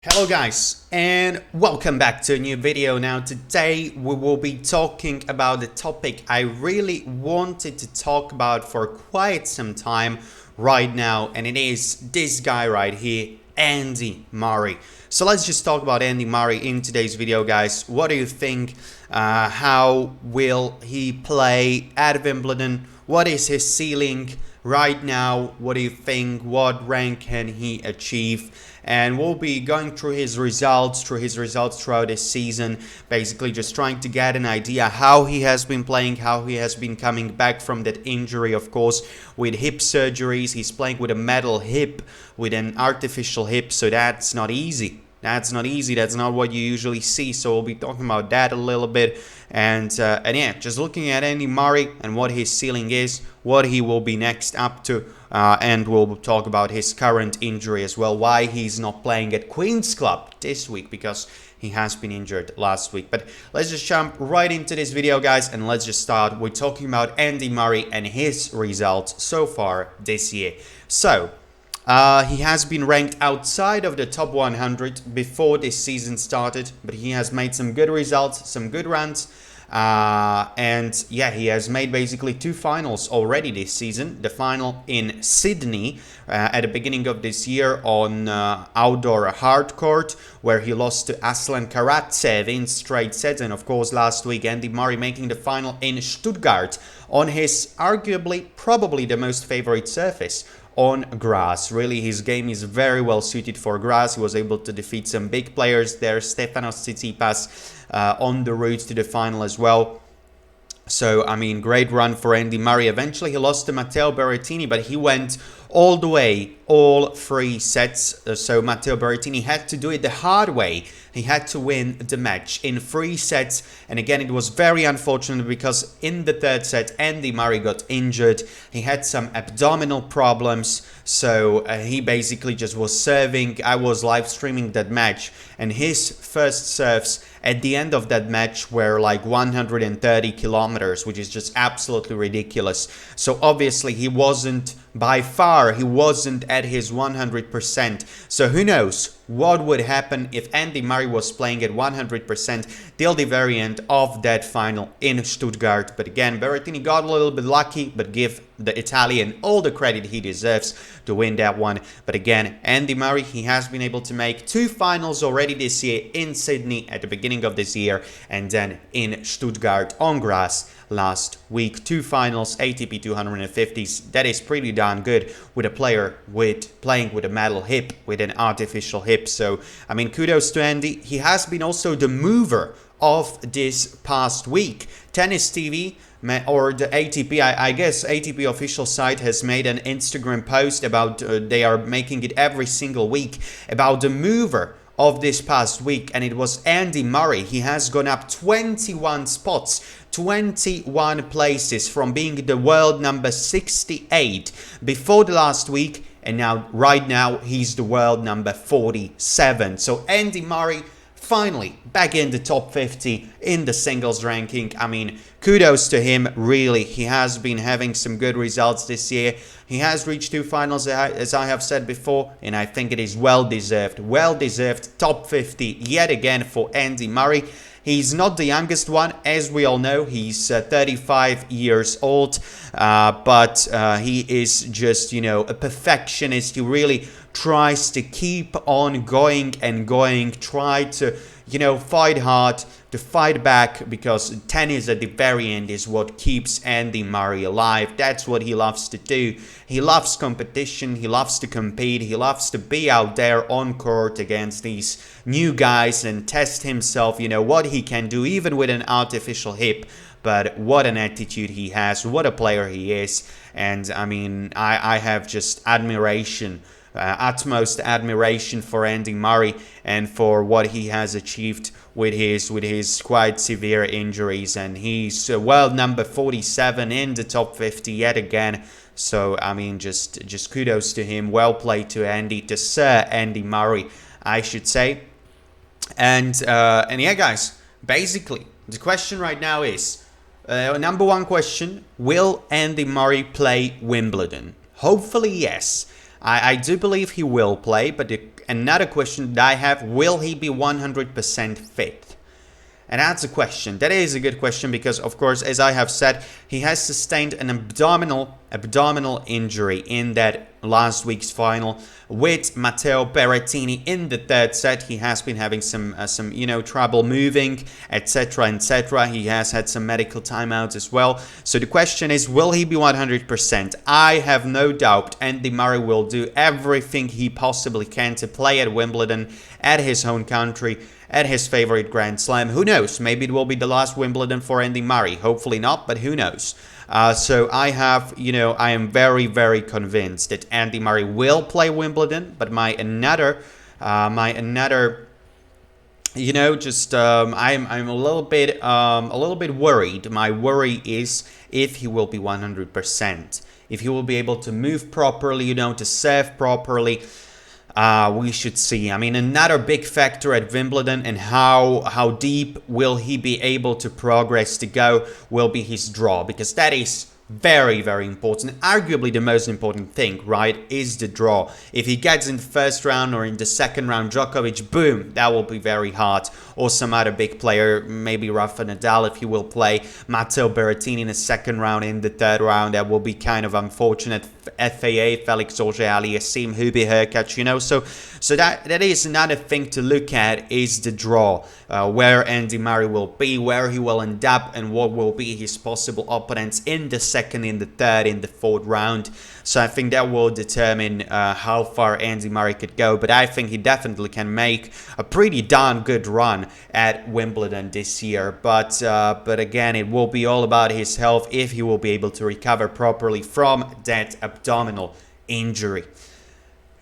Hello guys, and welcome back to a new video. Now today we will be talking about the topic I really wanted to talk about for quite some time right now, and it is this guy right here, Andy Murray. So let's just talk about Andy Murray in today's video, guys. What do you think? How will he play at Wimbledon? What is his ceiling right now? What do you think? What rank can he achieve? And we'll be going through his results throughout this season, basically just trying to get an idea how he has been playing, how he has been coming back from that injury, of course, with hip surgeries. He's playing with a metal hip, with an artificial hip, so that's not easy. That's not easy. That's not what you usually see. So we'll be talking about that a little bit. And yeah, just looking at Andy Murray and what his ceiling is, what he will be next up to. And we'll talk about his current injury as well, why he's not playing at Queen's Club this week, because he has been injured last week. But let's just jump right into this video, guys, and let's just start with talking about Andy Murray and his results so far this year. So he has been ranked outside of the top 100 before this season started, but he has made some good results, some good runs. And yeah, he has made basically two finals already this season. The final in Sydney at the beginning of this year on outdoor hard court, where he lost to Aslan Karatsev in straight sets. And of course, last week, Andy Murray making the final in Stuttgart on his arguably probably the most favorite surface, on grass. Really, his game is very well suited for grass. He was able to defeat some big players there, Stefanos Tsitsipas on the route to the final as well. So, I mean, great run for Andy Murray. Eventually, he lost to Matteo Berrettini, but he went all the way, all three sets. So, Matteo Berrettini had to do it the hard way. He had to win the match in 3 sets. And again, it was very unfortunate because in the third set, Andy Murray got injured. He had some abdominal problems. So, he basically just was serving. I was live streaming that match. And his first serves at the end of that match were like 130 kilometers, which is just absolutely ridiculous. So obviously he wasn't, by far, he wasn't at his 100%. So who knows what would happen if Andy Murray was playing at 100% till the very end of that final in Stuttgart. But again, Berrettini got a little bit lucky, but give the Italian all the credit he deserves to win that one. But again, Andy Murray, he has been able to make 2 finals already this year in Sydney at the beginning of this year, and then in Stuttgart on grass last week. 2 finals, ATP 250s. That is pretty darn good with a player playing with a metal hip, with an artificial hip. So, I mean, kudos to Andy. He has been also the mover of this past week. Tennis TV, or the ATP, I guess ATP official site has made an Instagram post about, they are making it every single week, about the mover of this past week, and it was Andy Murray. He has gone up 21 spots, 21 places from being the world number 68 before the last week, and now right now he's the world number 47. So Andy Murray finally back in the top 50 in the singles ranking. I mean, kudos to him, really. He has been having some good results this year. He has reached 2 finals, as I have said before, and I think it is well-deserved. Well-deserved top 50 yet again for Andy Murray. He's not the youngest one, as we all know. He's 35 years old, but he is just, you know, a perfectionist. He really tries to keep on going and going, try to, you know, fight hard, to fight back, because tennis at the very end is what keeps Andy Murray alive. That's what he loves to do. He loves competition, he loves to compete, he loves to be out there on court against these new guys and test himself, you know, what he can do, even with an artificial hip. But what an attitude he has, what a player he is. And I mean, I have just admiration, utmost admiration for Andy Murray and for what he has achieved with his quite severe injuries. And he's world number 47 in the top 50 yet again. So I mean, just kudos to him. Well played to Andy, to Sir Andy Murray, I should say. And yeah, guys, basically the question right now is, number one question: will Andy Murray play Wimbledon? Hopefully yes. I do believe he will play, but the another question that I have, will he be 100% fit? And that's a question. That is a good question because, of course, as I have said, he has sustained an abdominal injury in that last week's final with Matteo Berrettini in the third set. He has been having some trouble moving, etc., etc. He has had some medical timeouts as well. So the question is, will he be 100%? I have no doubt Andy Murray will do everything he possibly can to play at Wimbledon, at his home country, at his favorite Grand Slam. Who knows? Maybe it will be the last Wimbledon for Andy Murray. Hopefully not, but who knows? So I am very, very convinced that Andy Murray will play Wimbledon. But I'm a little bit worried. My worry is if he will be 100%, if he will be able to move properly, to serve properly. We should see. I mean, another big factor at Wimbledon and how deep will he be able to progress to go will be his draw, because that is very, very important. Arguably the most important thing, right, is the draw. If he gets in the first round or in the second round, Djokovic, boom, that will be very hard. Or some other big player, maybe Rafa Nadal if he will play, Matteo Berrettini in the second round, in the third round, that will be kind of unfortunate. FAA, Felix Auger-Aliassime, Hubert Hurkacz, so that is another thing to look at, is the draw, where Andy Murray will be, where he will end up, and what will be his possible opponents in the second, in the third, in the fourth round. So I think that will determine how far Andy Murray could go, but I think he definitely can make a pretty darn good run at Wimbledon this year. But again, it will be all about his health, if he will be able to recover properly from that abdominal injury.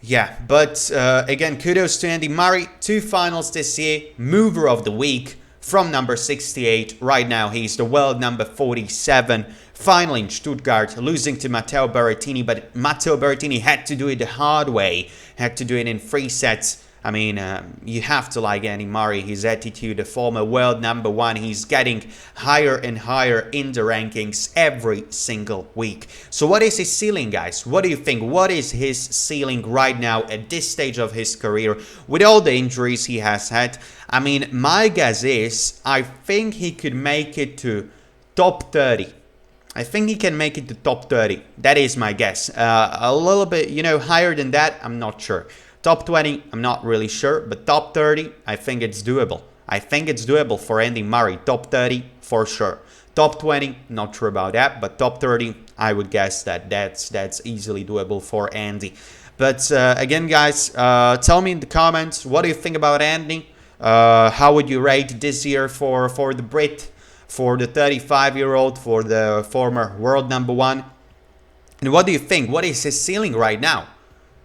Yeah, but again, kudos to Andy Murray. 2 finals this year, mover of the week from number 68. Right now, he's the world number 47. Finally in Stuttgart, losing to Matteo Berrettini, but Matteo Berrettini had to do it the hard way, had to do it in 3 sets. I mean, you have to like Andy Murray, his attitude, the former world number 1. He's getting higher and higher in the rankings every single week. So what is his ceiling, guys? What do you think? What is his ceiling right now at this stage of his career with all the injuries he has had? I mean, my guess is I think he could make it to top 30. I think he can make it to top 30. That is my guess. A little bit, higher than that, I'm not sure. Top 20, I'm not really sure, but top 30, I think it's doable. I think it's doable for Andy Murray. Top 30, for sure. Top 20, not sure about that, but top 30, I would guess that's easily doable for Andy. But again, guys, tell me in the comments, what do you think about Andy? How would you rate this year for the Brit, for the 35-year-old, for the former world number 1? And what do you think? What is his ceiling right now?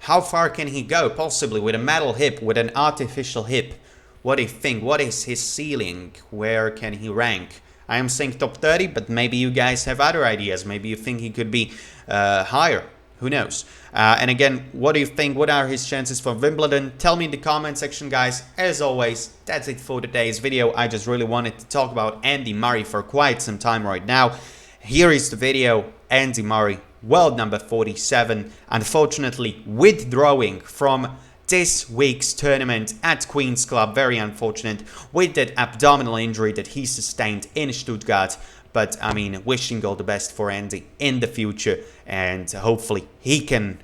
How far can he go, possibly with a metal hip, with an artificial hip? What do you think? What is his ceiling? Where can he rank? I am saying top 30, but maybe you guys have other ideas. Maybe you think he could be higher. Who knows? And again, what do you think? What are his chances for Wimbledon? Tell me in the comment section, guys. As always, that's it for today's video. I just really wanted to talk about Andy Murray for quite some time right now. Here is the video. Andy Murray, world number 47, unfortunately withdrawing from this week's tournament at Queen's Club. Very unfortunate with that abdominal injury that he sustained in Stuttgart. But I mean, wishing all the best for Andy in the future, and hopefully he can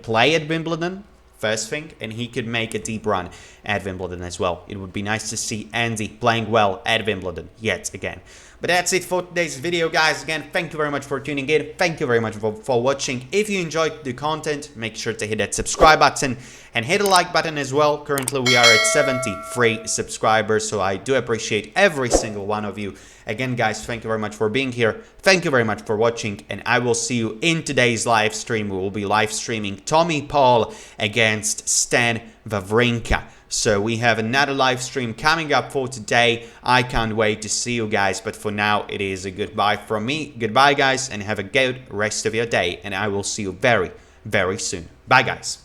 play at Wimbledon, first thing, and he could make a deep run at Wimbledon as well. It would be nice to see Andy playing well at Wimbledon yet again. But that's it for today's video, guys. Again, thank you very much for tuning in. Thank you very much for watching. If you enjoyed the content, make sure to hit that subscribe button and hit the like button as well. Currently, we are at 73 subscribers, so I do appreciate every single one of you. Again, guys, thank you very much for being here. Thank you very much for watching, and I will see you in today's live stream. We will be live streaming Tommy Paul against Stan Wawrinka. So we have another live stream coming up for today. I can't wait to see you guys. But for now, it is a goodbye from me. Goodbye, guys, and have a good rest of your day. And I will see you very, very soon. Bye, guys.